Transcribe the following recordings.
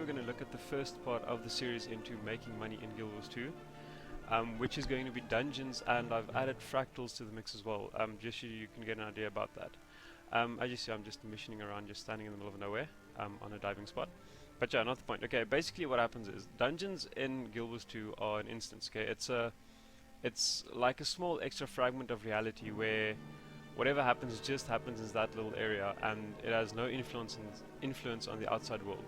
we're going to look at the first part of the series into making money in Guild Wars 2, which is going to be dungeons, and I've added fractals to the mix as well, just so you can get an idea about that. As you see, I'm just missioning around, just standing in the middle of nowhere on a diving spot. But yeah, not the point. Okay, basically what happens is dungeons in Guild Wars 2 are an instance. Okay, it's like a small extra fragment of reality where whatever happens just happens in that little area, and it has no influence on the outside world.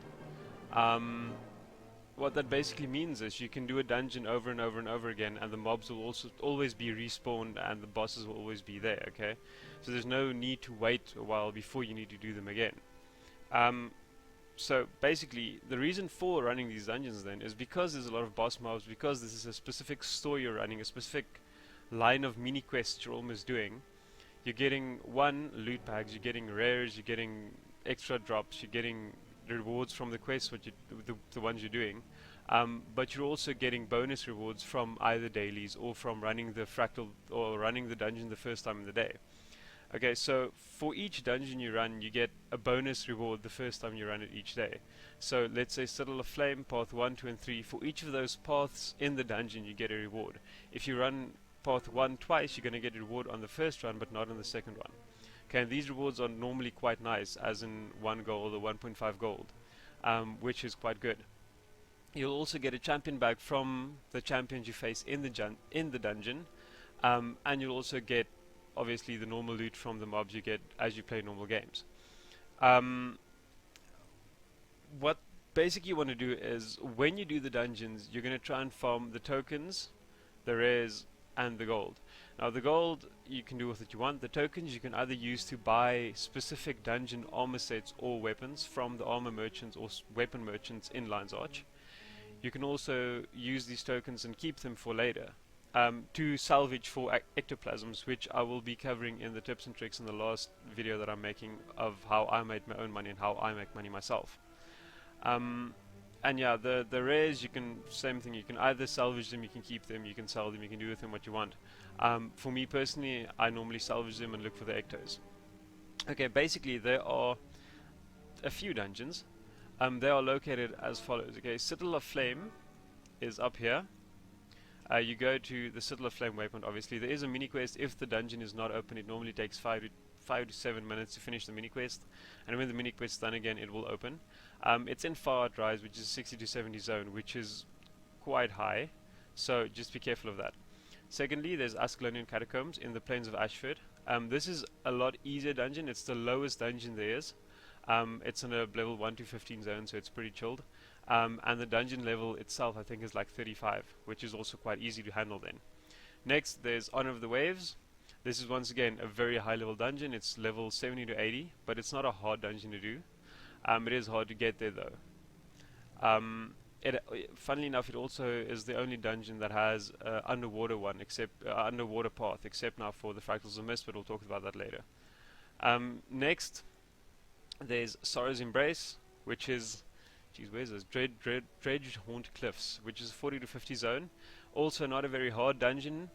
What that basically means is you can do a dungeon over and over and over again, and the mobs will also always be respawned, and the bosses will always be there. Okay, so there's no need to wait a while before you need to do them again. So basically, the reason for running these dungeons then is because there's a lot of boss mobs, because this is a specific story you're running, a specific line of mini quests you're almost doing. You're getting loot bags, you're getting rares, you're getting extra drops, you're getting rewards from the quests, the ones you're doing, but you're also getting bonus rewards from either dailies or from running the fractal or running the dungeon the first time in the day. Okay, so for each dungeon you run, you get a bonus reward the first time you run it each day. So let's say Citadel of Flame, path 1, 2 and 3, for each of those paths in the dungeon you get a reward. If you run path 1 twice, you're going to get a reward on the first run but not on the second one. Okay, and these rewards are normally quite nice, as in 1 gold or 1.5 gold, which is quite good. You'll also get a champion bag from the champions you face in the dungeon, and you'll also get obviously the normal loot from the mobs you get as you play normal games. What basically you want to do is, when you do the dungeons, you're going to try and farm the tokens, the rares, and the gold. Now the gold you can do with what you want. The tokens you can either use to buy specific dungeon armor sets or weapons from the armor merchants or weapon merchants in Lion's Arch. You can also use these tokens and keep them for later, to salvage for ectoplasms, which I will be covering in the tips and tricks in the last video that I'm making of how I made my own money and how I make money myself. And yeah, the rares, you can, same thing, you can either salvage them, you can keep them, you can sell them, you can do with them what you want. For me personally, I normally salvage them and look for the ectos. Okay, basically there are a few dungeons. They are located as follows. Okay, Citadel of Flame is up here. You go to the Citadel of Flame waypoint. Obviously there is a mini quest. If the dungeon is not open, it normally takes 5 to 7 minutes to finish the mini quest, and when the mini quest is done again, it will open. It's in Far Out Rise, which is 60 to 70 zone, which is quite high, so just be careful of that. Secondly, there's Ascalonian Catacombs in the Plains of Ashford. This is a lot easier dungeon. It's the lowest dungeon there is. It's in a level 1 to 15 zone, so it's pretty chilled. And the dungeon level itself, I think, is like 35, which is also quite easy to handle then. Next, there's Honor of the Waves. This is once again a very high level dungeon. It's level 70 to 80, but it's not a hard dungeon to do. It is hard to get there though. Funnily enough, it also is the only dungeon that has underwater one, except underwater path, except now for the Fractals of Mist, but we'll talk about that later. Next, there's Sorrow's Embrace, which is, where's this? Dredge Haunt Cliffs, which is 40 to 50 zone. Also not a very hard dungeon.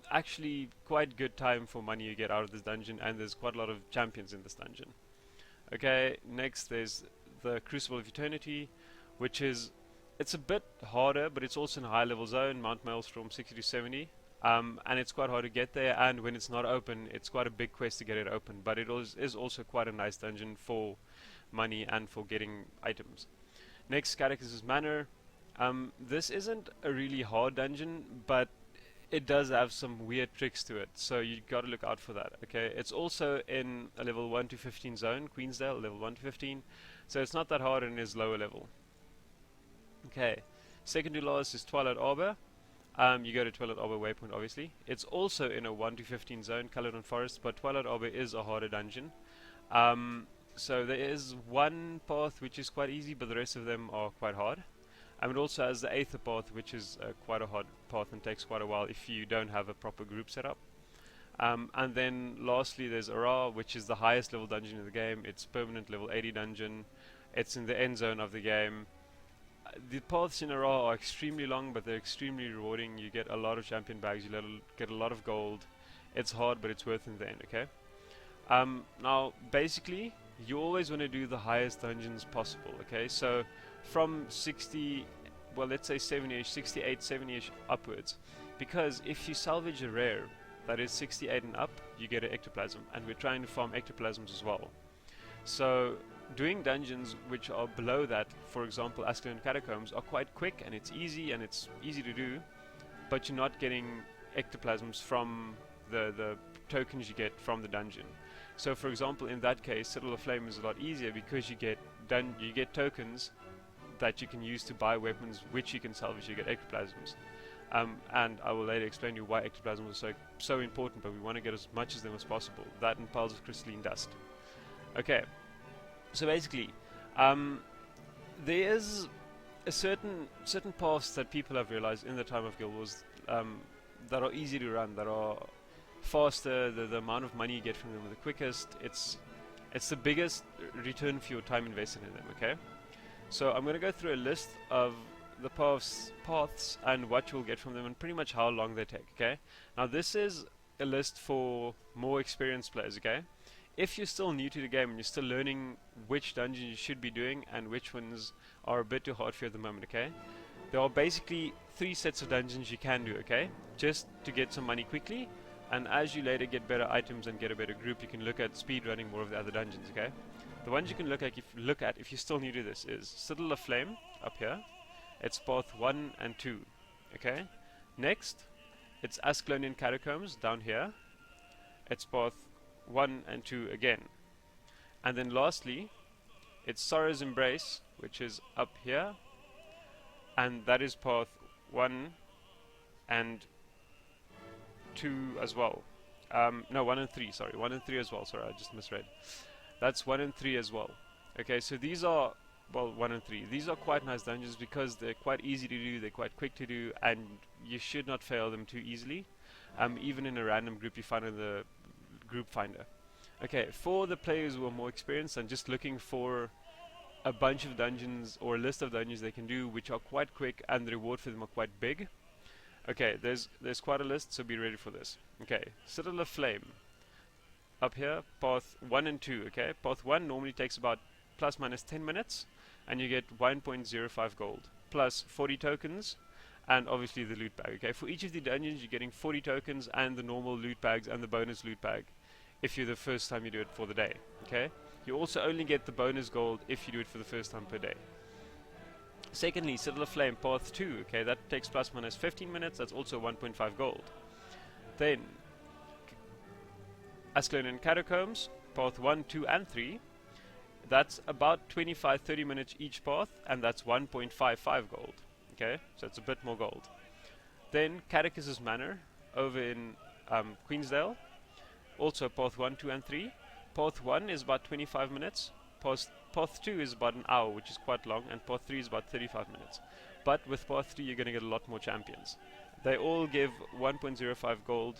Actually quite good time for money you get out of this dungeon, and there's quite a lot of champions in this dungeon. Okay, next there's the Crucible of Eternity, which is, it's a bit harder, but it's also in a high level zone, Mount Maelstrom 60 to 70, and it's quite hard to get there, and when it's not open, it's quite a big quest to get it open, but it is also quite a nice dungeon for money and for getting items. Next, Catechus' Manor. This isn't a really hard dungeon, but it does have some weird tricks to it, so you got to look out for that. Okay, it's also in a level 1 to 15 zone, Queensdale, level 1 to 15, so it's not that hard and is lower level. Okay, second to last is Twilight Arbor. You go to Twilight Arbor waypoint, obviously. It's also in a 1 to 15 zone, Caledon Forest, but Twilight Arbor is a harder dungeon. So there is one path which is quite easy, but the rest of them are quite hard. And it also has the Aether path, which is quite a hard path and takes quite a while if you don't have a proper group set up. And then lastly there's Ara, which is the highest level dungeon in the game. It's permanent level 80 dungeon. It's in the end zone of the game. The paths in Ara are extremely long, but they're extremely rewarding. You get a lot of champion bags, you get a lot of gold. It's hard, but it's worth in the end, okay? Now basically you always want to do the highest dungeons possible, okay? So from 60, well, let's say 70ish, 68, 70ish upwards, because if you salvage a rare that is 68 and up, you get an ectoplasm, and we're trying to farm ectoplasms as well. So doing dungeons which are below that, for example Ascalon Catacombs, are quite quick and it's easy to do, but you're not getting ectoplasms from the tokens you get from the dungeon. So for example, in that case, Citadel of Flame is a lot easier because you get tokens that you can use to buy weapons which you can salvage. You get ectoplasms, and I will later explain to you why ectoplasms are so important, but we want to get as much of them as possible. That and piles of crystalline dust. Okay, so basically, there is a certain paths that people have realized in the time of Guild Wars that are easy to run, that are faster, the amount of money you get from them are the quickest, it's the biggest return for your time invested in them, okay? So I'm going to go through a list of the paths and what you'll get from them and pretty much how long they take, okay? Now this is a list for more experienced players, okay? If you're still new to the game and you're still learning which dungeons you should be doing and which ones are a bit too hard for you at the moment, okay? There are basically 3 sets of dungeons you can do, okay? Just to get some money quickly, and as you later get better items and get a better group, you can look at speed running more of the other dungeons, okay? The ones you can look at if you're still new to this is Citadel of Flame up here. It's path 1 and 2, okay? Next, it's Ascalonian Catacombs down here. It's path 1 and 2 again. And then lastly, it's Sorrow's Embrace, which is up here, and that is path 1 and 2 as well. No, 1 and 3, sorry, 1 and 3 as well, sorry, I just misread. That's 1 and 3 as well. Okay, so these are, well, 1 and 3. These are quite nice dungeons because they're quite easy to do, they're quite quick to do, and you should not fail them too easily. Even in a random group you find in the group finder. Okay, for the players who are more experienced and just looking for a bunch of dungeons or a list of dungeons they can do which are quite quick and the reward for them are quite big. Okay, there's quite a list, so be ready for this. Okay, Citadel of Flame. Up here, path 1 and 2, okay? Path 1 normally takes about plus minus 10 minutes, and you get 1.05 gold, plus 40 tokens, and obviously the loot bag, okay? For each of the dungeons, you're getting 40 tokens and the normal loot bags and the bonus loot bag, if you're the first time you do it for the day, okay? You also only get the bonus gold if you do it for the first time per day. Secondly, Citadel of Flame, path 2, okay? That takes plus minus 15 minutes, that's also 1.5 gold. Then, Ascalonian Catacombs, path 1, 2 and 3, that's about 25-30 minutes each path, and that's 1.55 gold, okay, so it's a bit more gold. Then Catechus' Manor over in Queensdale, also path 1, 2 and 3. Path 1 is about 25 minutes, path 2 is about an hour, which is quite long, and path 3 is about 35 minutes. But with path 3 you're going to get a lot more champions. They all give 1.05 gold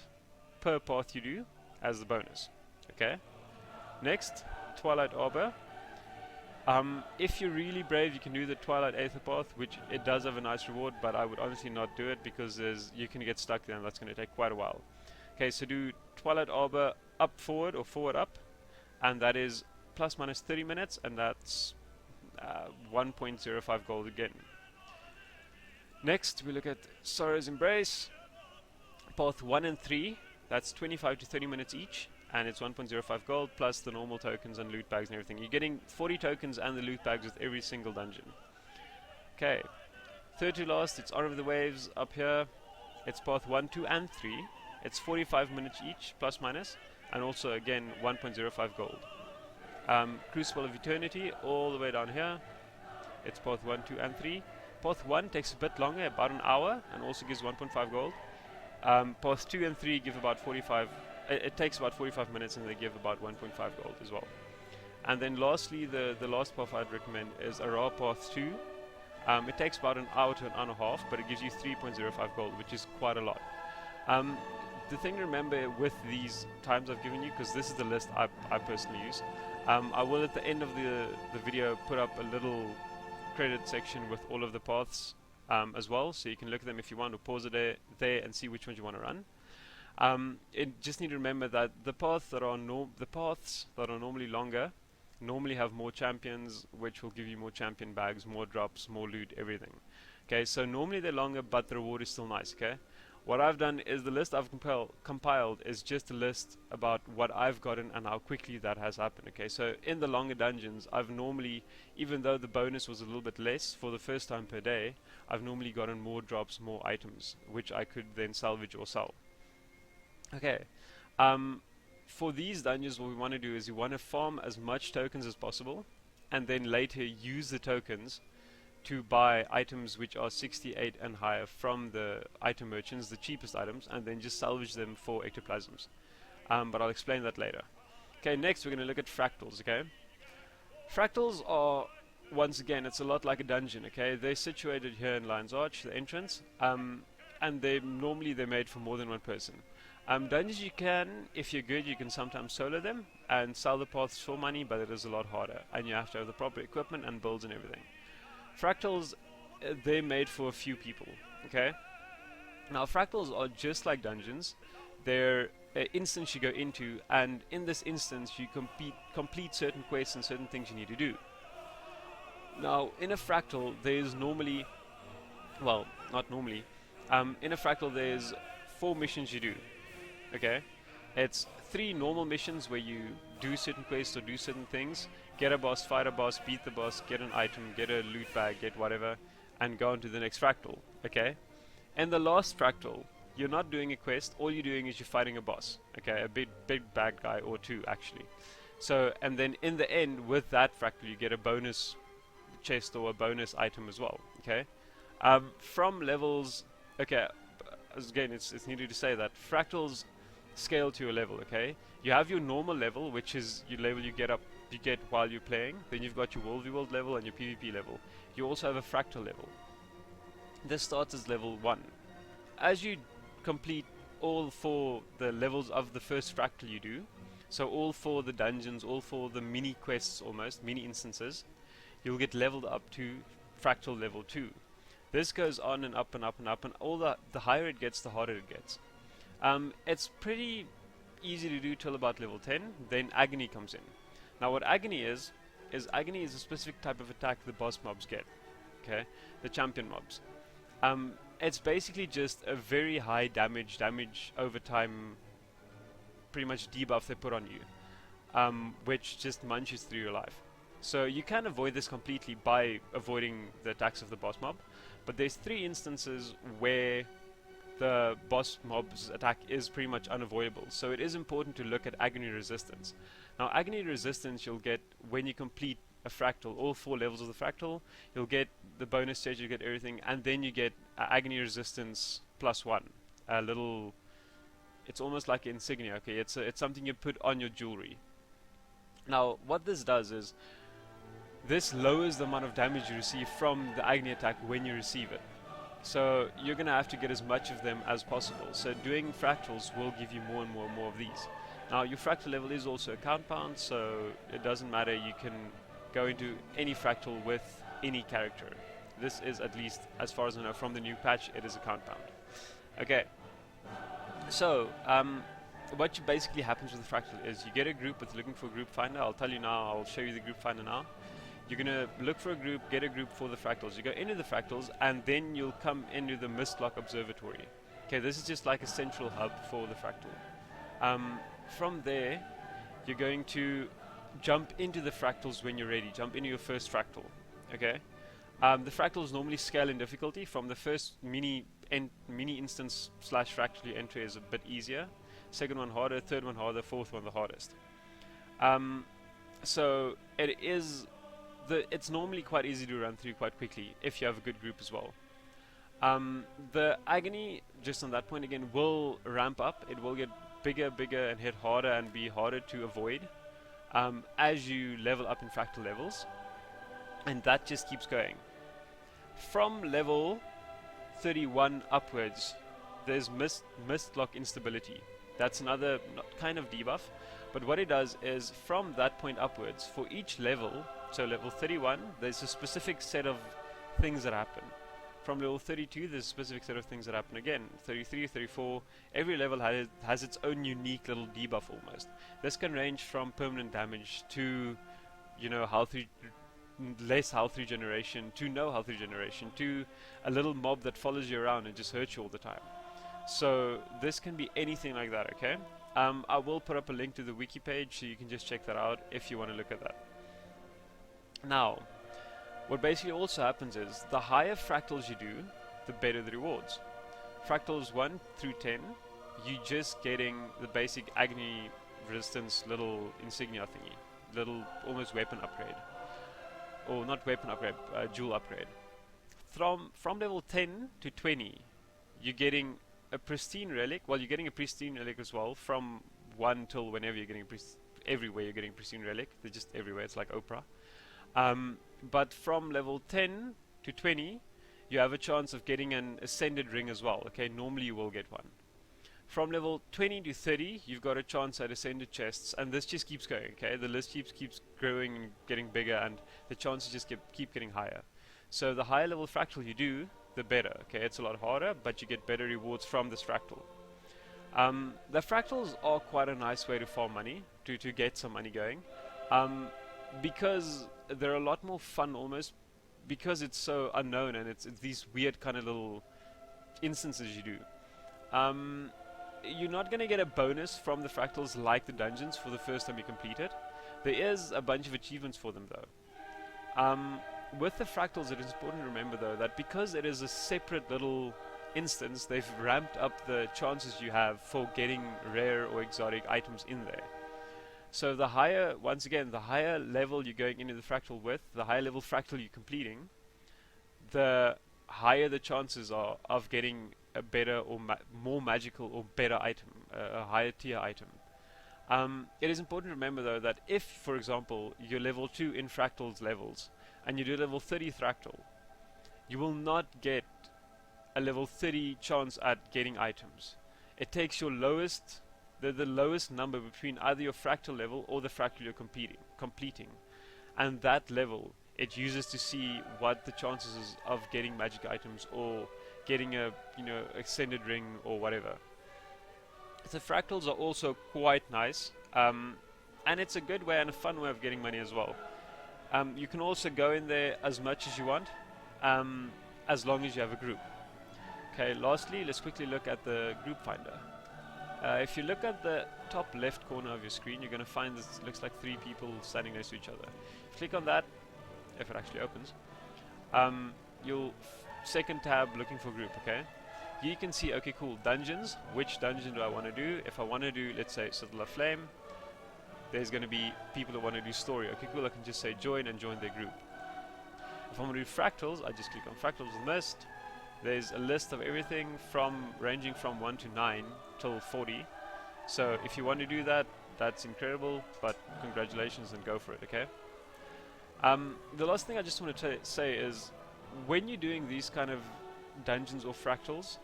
per path you do as the bonus, okay? Next, Twilight Arbor. If you're really brave, you can do the Twilight Aether path, which it does have a nice reward, but I would honestly not do it because you can get stuck there and that's going to take quite a while. Okay, so do Twilight Arbor up forward or forward up, and that is plus minus 30 minutes, and that's 1.05 gold again. Next, we look at Sorrow's Embrace, path 1 and 3. That's 25 to 30 minutes each, and it's 1.05 gold plus the normal tokens and loot bags and everything. You're getting 40 tokens and the loot bags with every single dungeon. Okay, third to last, it's Honor of the Waves up here. It's path 1, 2 and 3. It's 45 minutes each, plus minus, and also again 1.05 gold. Crucible of Eternity all the way down here. It's path 1, 2 and 3. Path 1 takes a bit longer, about an hour, and also gives 1.5 gold. Path 2 and 3 give about 45, it takes about 45 minutes, and they give about 1.5 gold as well. And then lastly, the last path I'd recommend is Ara path 2. It takes about an hour to an hour and a half, but it gives you 3.05 gold, which is quite a lot. The thing to remember with these times I've given you, because this is the list I personally use, I will at the end of the video put up a little credit section with all of the paths as well, so you can look at them if you want, or pause it there and see which ones you want to run. Just need to remember that the paths that are normally longer normally have more champions, which will give you more champion bags, more drops, more loot, everything. Okay, so normally they're longer, but the reward is still nice. Okay, what I've done is the list I've compiled is just a list about what I've gotten and how quickly that has happened. Okay, so in the longer dungeons, I've normally, even though the bonus was a little bit less for the first time per day, I've normally gotten more drops, more items, which I could then salvage or sell. Okay, for these dungeons, what we want to do is we want to farm as much tokens as possible, and then later use the tokens to buy items which are 68 and higher from the item merchants, the cheapest items, and then just salvage them for ectoplasms. But I'll explain that later. Okay, next we're going to look at fractals. Okay, fractals are, once again, it's a lot like a dungeon. Okay, they're situated here in Lion's Arch, the entrance, and they're made for more than one person. Dungeons, you can, if you're good, you can sometimes solo them and sell the paths for money, but it is a lot harder, and you have to have the proper equipment and builds and everything. Fractals, they're made for a few people. Okay, now fractals are just like dungeons. They're an instance you go into, and in this instance you complete certain quests and certain things you need to do. Now in a fractal there's normally, well, not normally, in a fractal there's 4 missions you do. Okay, it's 3 normal missions where you do certain quests or do certain things, get a boss, fight a boss, beat the boss, get an item, get a loot bag, get whatever, and go on to the next fractal. Okay, and the last fractal, you're not doing a quest, all you're doing is you're fighting a boss. Okay, a big bad guy, or 2 actually. So, and then in the end, with that fractal you get a bonus chest or a bonus item as well. Okay, from levels, okay, again it's needed to say that fractals scale to your level. Okay, you have your normal level, which is your level you get while you're playing. Then you've got your world level and your PvP level. You also have a fractal level. This starts as level 1. As you complete all 4 the levels of the first fractal you do, so all 4 the dungeons, all 4 the mini quests, almost mini instances, you'll get leveled up to fractal level 2. This goes on and up and up and up, and all the higher it gets, the harder it gets. It's pretty easy to do till about level 10. Then Agony comes in. Now what Agony is Agony is a specific type of attack the boss mobs get. Okay, the champion mobs. It's basically just a very high damage over time, pretty much debuff they put on you, which just munches through your life. So you can avoid this completely by avoiding the attacks of the boss mob, but there's 3 instances where the boss mob's attack is pretty much unavoidable. So it is important to look at Agony resistance. Now Agony resistance you'll get when you complete a fractal, all 4 levels of the fractal. You'll get the bonus stage, you get everything, and then you get Agony resistance +1. A little, it's almost like an insignia. Okay, it's something you put on your jewelry. Now what this does is this lowers the amount of damage you receive from the Agony attack when you receive it. So you're going to have to get as much of them as possible. So doing fractals will give you more and more and more of these. Now your fractal level is also a count pound, so it doesn't matter, you can go into any fractal with any character. This is, at least as far as I know from the new patch, it is a count pound. Okay, so what basically happens with the fractal is you get a group with looking for a group finder. I'll tell you now, I'll show you the group finder now. You're going to look for a group, get a group for the fractals. You go into the fractals, and then you'll come into the Mistlock Observatory. Okay, this is just like a central hub for the fractal. From there, you're going to jump into the fractals when you're ready. Jump into your first fractal. Okay, the fractals normally scale in difficulty. From the first mini instance / fractal you enter is a bit easier. Second one harder, third one harder, fourth one the hardest. So it's normally quite easy to run through quite quickly if you have a good group as well. The Agony, just on that point again, will ramp up. It will get bigger and hit harder and be harder to avoid as you level up in fractal levels, and that just keeps going. From level 31 upwards, there's Mistlock Instability. That's another kind of debuff, but what it does is from that point upwards, for each level, so level 31, there's a specific set of things that happen. From level 32, there's a specific set of things that happen again. 33, 34, every level has its own unique little debuff almost. This can range from permanent damage to you know, less health regeneration, to no health regeneration, to a little mob that follows you around and just hurts you all the time. So this can be anything like that, okay? I will put up a link to the wiki page so you can just check that out if you want to look at that. Now, what basically also happens is the higher fractals you do, the better the rewards. Fractals 1 through 10, you're just getting the basic Agony resistance little insignia thingy, little almost weapon upgrade. Or not weapon upgrade, jewel upgrade. From level 10 to 20, you're getting a pristine relic. Well, you're getting a pristine relic as well. From 1 till whenever you're getting everywhere you're getting pristine relic. They're just everywhere. It's like Oprah. But from level 10 to 20, you have a chance of getting an ascended ring as well. Okay, normally you will get one. From level 20 to 30, you've got a chance at ascended chests, and this just keeps going. Okay, the list keeps growing and getting bigger, and the chances just keep getting higher. So the higher level fractal you do, the better. Okay, it's a lot harder, but you get better rewards from this fractal. The fractals are quite a nice way to farm money, to get some money going, because they're a lot more fun almost, because it's so unknown and it's these weird kind of little instances you do. You're not going to get a bonus from the fractals like the dungeons for the first time you complete it. There is a bunch of achievements for them though. With the fractals, it is important to remember though that because it is a separate little instance, they've ramped up the chances you have for getting rare or exotic items in there. So the higher, once again, the higher level you're going into the fractal with, the higher level fractal you're completing, the higher the chances are of getting a better or more magical or better item, a higher tier item. It is important to remember though that if, for example, you're level 2 in fractals levels and you do level 30 fractal, you will not get a level 30 chance at getting items. It takes your lowest, the lowest number between either your fractal level or the fractal you're completing, and that level it uses to see what the chances is of getting magic items or getting a extended ring or whatever. The fractals are also quite nice, and it's a good way and a fun way of getting money as well. You can also go in there as much as you want, as long as you have a group. Okay, lastly, let's quickly look at the group finder. If you look at the top left corner of your screen, you're going to find this looks like 3 people standing next to each other. Click on that, if it actually opens. You'll second tab looking for group, okay? Here you can see, okay, cool, dungeons. Which dungeon do I want to do? If I want to do, let's say, Citadel of Flame, there's going to be people that want to do story. Okay, cool, I can just say join and join their group. If I want to do fractals, I just click on fractals and list. There's a list of everything ranging from 1 to 9 till 40. So if you want to do that, that's incredible, but congratulations and go for it, okay? The last thing I just want to say is, when you're doing these kind of dungeons or fractals,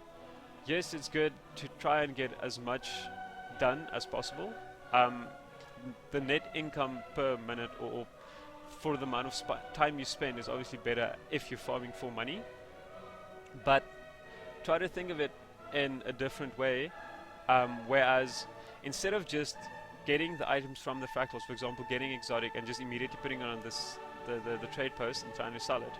yes, it's good to try and get as much done as possible. The net income per minute or for the amount of time you spend is obviously better if you're farming for money, but try to think of it in a different way, whereas instead of just getting the items from the fractals, for example, getting exotic and just immediately putting it on the trade post and trying to sell it,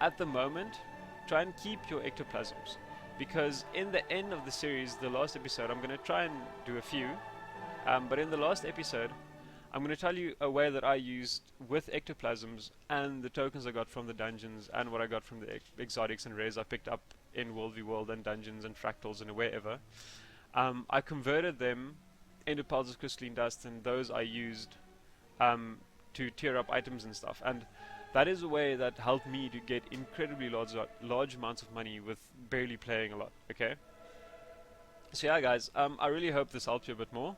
at the moment, try and keep your ectoplasms, because in the end of the series, the last episode, I'm going to try and do a few, but in the last episode, I'm going to tell you a way that I used with ectoplasms and the tokens I got from the dungeons and what I got from the exotics and rares I picked up in World v World and Dungeons and Fractals and wherever. I converted them into piles of crystalline dust, and those I used to tier up items and stuff. And that is a way that helped me to get incredibly large amounts of money with barely playing a lot, okay? So yeah, guys, I really hope this helped you a bit more.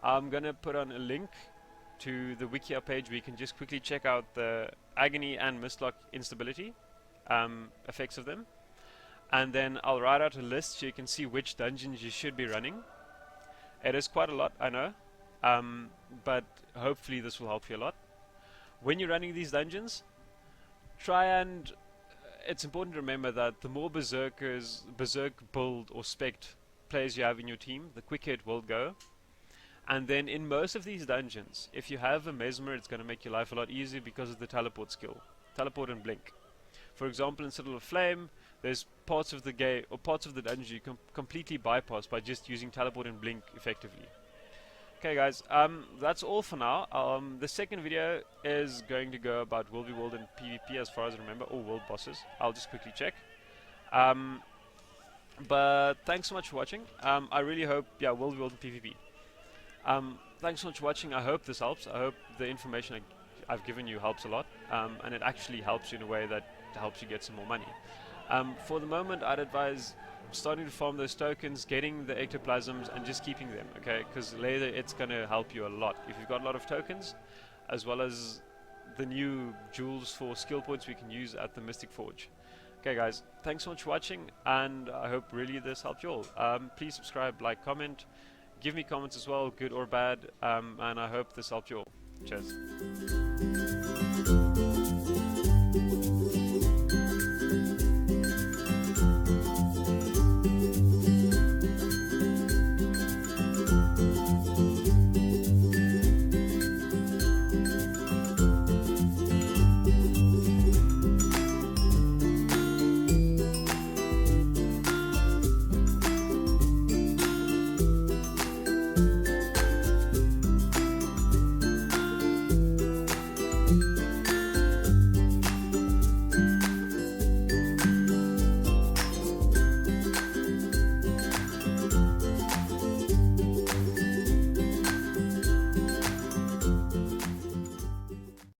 I'm going to put on a link to the Wiki page where you can just quickly check out the Agony and Mistlock instability effects of them. And then I'll write out a list so you can see which dungeons you should be running. It is quite a lot, I know, but hopefully this will help you a lot. When you're running these dungeons, it's important to remember that the more berserk build or spect players you have in your team, the quicker it will go. And then in most of these dungeons, if you have a mesmer, it's going to make your life a lot easier because of the teleport skill. Teleport and blink. For example, in Citadel of Flame, there's parts of the game, or parts of the dungeon you can completely bypass by just using teleport and blink effectively. Okay guys, that's all for now. The second video is going to go about World v World and PvP as far as I remember, or world bosses. I'll just quickly check. But thanks so much for watching. I really hope, yeah, World v World and PvP. Thanks so much for watching. I hope this helps. I hope the information I've given you helps a lot, and it actually helps you in a way that helps you get some more money. For the moment, I'd advise starting to farm those tokens, getting the ectoplasms, and just keeping them, okay? Because later it's going to help you a lot. If you've got a lot of tokens, as well as the new jewels for skill points we can use at the Mystic Forge. Okay guys, thanks so much for watching, and I hope really this helped you all. Please subscribe, like, comment. Give me comments as well, good or bad, and I hope this helped you all. Cheers.